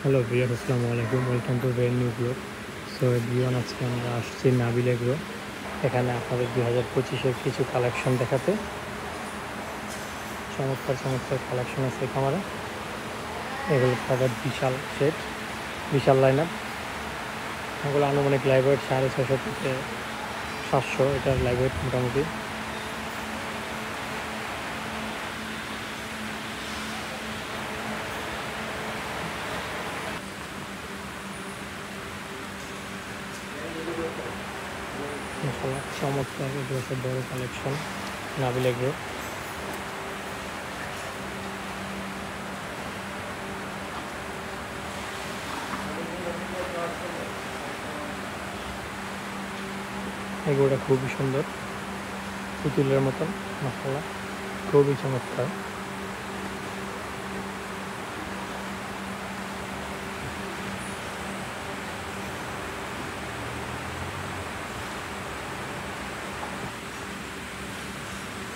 Hello viewer, আসসালামু আলাইকুম। Welcome to brand new blog. So everyone, আজকে আমরা আসছি নাবিল এগ্রো। এখানে আপনাদের 2025-এর কিছু কালেকশন দেখাতে। চমৎকার চমৎকার কালেকশন আছে এখানে। এগুলো তাদের বিশাল সেট, বিশাল লাইন আপ। এগুলো আনুমানিক লাইভ ওয়েট 650 থেকে 700। এটার লাইভ ওয়েট মোটামুটি। চমৎকার, এগুলো সব বড় কালেকশন নাবিল এগ্রো। এগুলোটা খুবই সুন্দর, পুতুলের মতন। মাশাআল্লাহ, খুবই চমৎকার।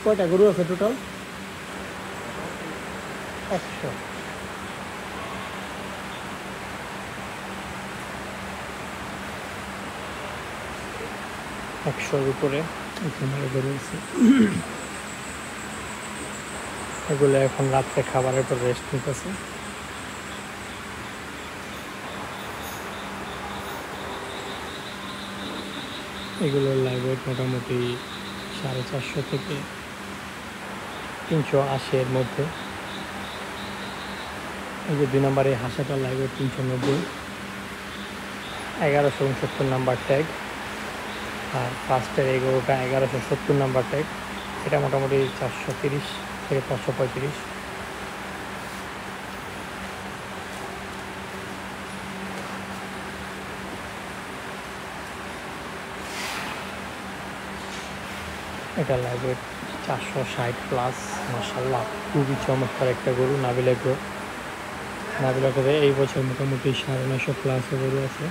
কয়টা গরু আছে টোটাল? 100। 100-র উপরে এখানে গরু আছে। এগুলো এখন রাত্রে খাবারের পর রেস্ট নিতেছে। এগুলোর লাইভ ওয়েট মোটামুটি 450 থেকে 380 এর মধ্যে। এই যে 2 নম্বরে হাসাটার লাইভ ওয়েট 390, 1169 নাম্বার ট্যাগ। আর ফার্স্টের এই গরুটা 1170 নাম্বার ট্যাগ। এটা মোটামুটি 430 থেকে 435। এটা লাইভ ওয়েট 460 প্লাস। মাশাআল্লাহ, খুবই চমৎকার একটা গরু নাবিল এগ্রো। নাবিল এগ্রোতে এই বছর মোটামুটি 950 প্লাস গরু আছে।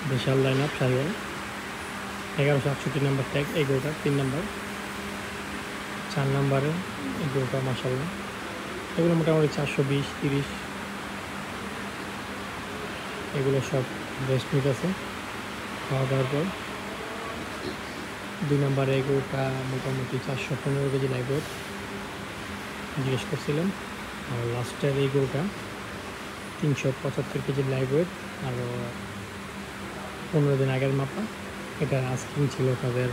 বিশাল line up. Sahiwal 1168 number tag. এই গরুটা 3 নাম্বার। 4 নাম্বারে এই গরুটা। মাশাআল্লাহ, এগুলো মোটামুটি 420, 30। এগুলো সব রেস্ট মিট আছে খাওয়া দাওয়ার পর। 2 নম্বরে এই গরুটা মোটামুটি 415 কেজি লাইভ ওয়েট জিজ্ঞেস করছিলেন। আর লাস্টের এই গরুটা 375 কেজি লাইভ ওয়েট, আরও 15 দিন আগের মাপা। এটা আস্কিং ছিল তাদের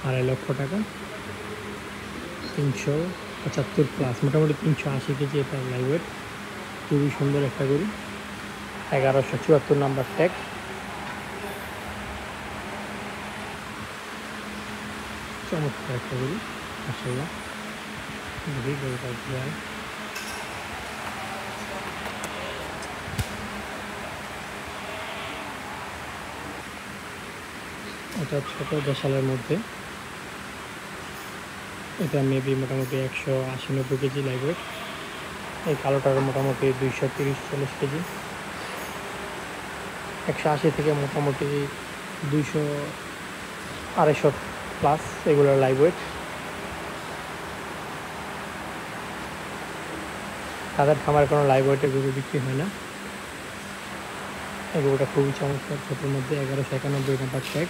2.5 লক্ষ টাকা। 375 প্লাস, মোটামুটি 380 কেজি এটা লাইভ ওয়েট। খুবই সুন্দর একটা গরু। 1174 নাম্বার ট্যাগ। চমৎকার একটা গরু মাশাআল্লাহ। দেখি গরুটা যায়। এটা ছোট দেশালের মধ্যে। এটা মেবি মোটামুটি 180-90 কেজি লাইভ ওয়েট। এই কালোটার মোটামুটি 230-40 কেজি। 180 থেকে মোটামুটি 200-250 প্লাস এগুলোর লাইভ ওয়েট। তাদের খামারে কোনো লাইভ ওয়েটের গরু বিক্রি হয় না। এই গরুটা খুবই চমৎকার, ছোটোর মধ্যে। 1191 নাম্বার ট্যাগ।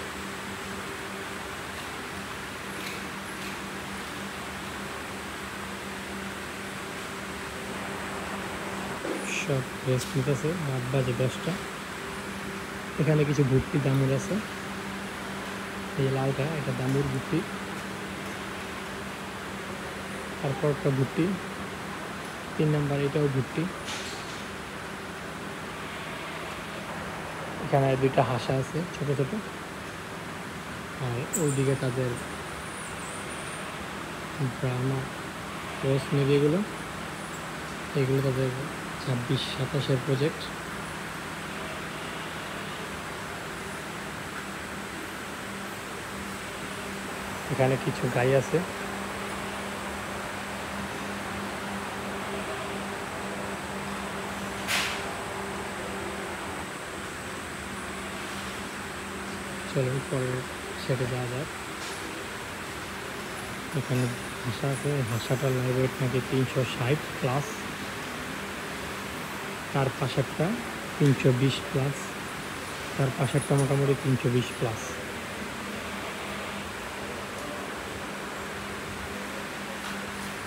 সব রেস্ট নিতেছে। 8 বাজে 10টা। এখানে কিছু ভুট্টি দামুর আছে। এই লালটা, এটা দামুর ভুট্টি। তারপর একটা ভুট্টি 3 নাম্বার, এটাও ভুট্টি। এখানে 2টা হাসা আছে ছোট ছোট। আর ওইদিকে তাদের ব্রাহ্মা রোজ মেরি। এগুলো তাদের 26-27-এর প্রজেক্ট। এখানে কিছু গাই আছে। চলুন পরে সেটে যাওয়া যাক। এখানে হাসা আছে। হাসাটার লাইভ ওয়েট নাকি 360 প্লাস। তার পাশেরটা 320 প্লাস, তার পাশেরটা মোটামুটি 320 প্লাস।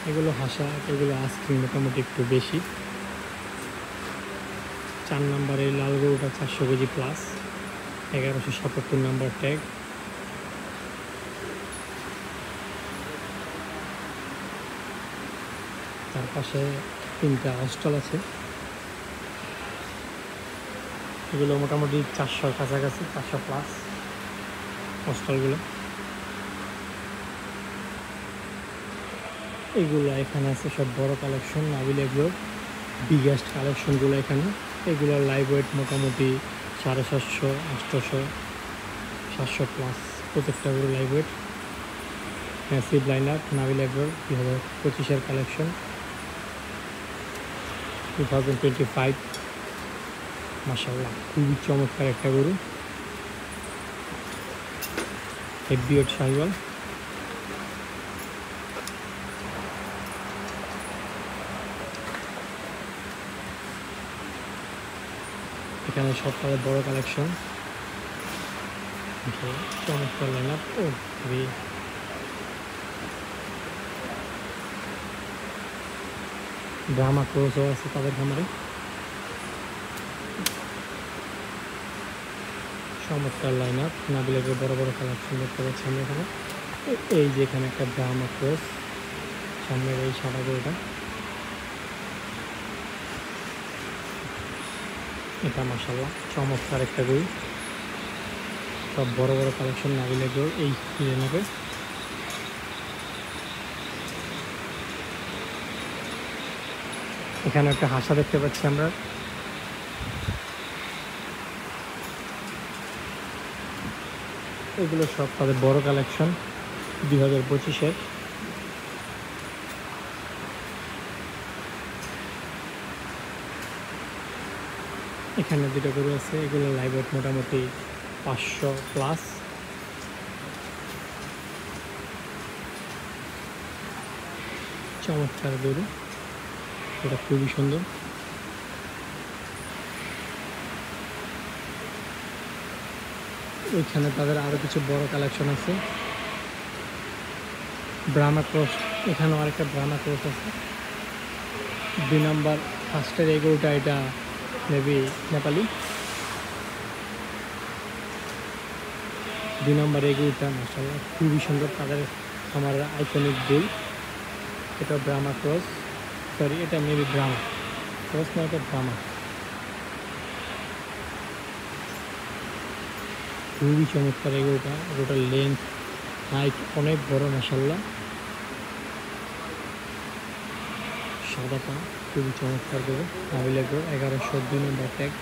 এগুলো হাসা, এগুলো আস্কিং মোটামুটি একটু বেশি। 4 নম্বরের লাল গরুটা 400 কেজি প্লাস, 1177 নম্বর ট্যাগ। তার পাশে 3টা হস্টেল আছে, এগুলো মোটামুটি 400 কাছাকাছি, 400 প্লাস হস্টেলগুলো। এগুলো এখানে আছে সব বড় কালেকশন, নাবিল এগুলোর বিগেস্ট কালেকশনগুলো এখানে। এগুলোর লাইভ ওয়েট মোটামুটি 750, 800, 700 প্লাস প্রত্যেকটা গরু live weight. Massive line up Nabil এগুলোর 2025-এর কালেকশন, 2025। মাশাআল্লাহ খুবই চমৎকার একটা গরু, হেভিওয়েট শাহিওয়াল। এখানে সব তাদের বড় কালেকশন, চমৎকার লাইন আপ। ও খুবই ব্রাহ্মা ক্রসও আছে তাদের খামারে, চমৎকার লাইন আপ। নাবিলের বড় বড় কালেকশন দেখতে পাচ্ছি আমরা এখানে। এই যে এখানে একটা ব্রাহ্মা ক্রস, সামনের এই সাদা গরুটা, এটা মাশাআল্লাহ চমৎকার একটা গরু। সব বড় বড় কালেকশন নাবিলের গরু এই নেবে। এখানে একটা হাসা দেখতে পাচ্ছি আমরা, এগুলো সব তাদের বড় কালেকশন 2025-এর। এখানে দুটো গরু আছে, এগুলো লাইভ ওয়েট মোটামুটি 500 প্লাস। চমৎকার গরু, এটা খুবই সুন্দর। ওইখানে তাদের আরো কিছু বড় কালেকশন আছে, ব্রাহ্মা ক্রস। এখানেও আরেকটা ব্রাহ্মা ক্রস আছে। 2 নম্বর ফার্স্টের এই গরুটা, এটা মেবি নেপালি। 2 নম্বর এই গরুটা মাশাআল্লাহ খুবই সুন্দর, তাদের আমার আইকনিক বুল। এটা ব্রাহ্মা ক্রস, সরি এটা মেবি ব্রাহ্মা ক্রস না, এটা ব্রাহ্মা। খুবই চমৎকার এই গরুটা, গরুটার লেন্থ হাইট অনেক বড় মাশাআল্লাহ। সাদাটা খুবই চমৎকার গরু, নাবিলের গরু, 1102 নম্বর ট্যাগ।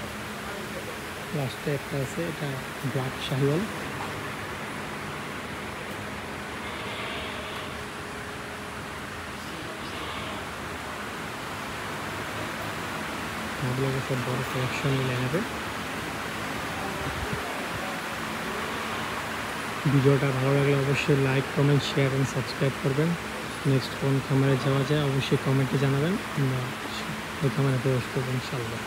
লাস্টে একটা আছে, এটা ব্ল্যাক শাহিওয়াল। নাবিলের সব বড় কালেকশন মিলে নেবে। ভিডিওটা ভালো লাগলে অবশ্যই লাইক, কমেন্ট, শেয়ার এবং সাবস্ক্রাইব করবেন। নেক্সট কোন খামারে যাওয়া যায় অবশ্যই কমেন্টে জানাবেন, আমরা ওই খামারে প্রবেশ করবো ইনশাআল্লাহ।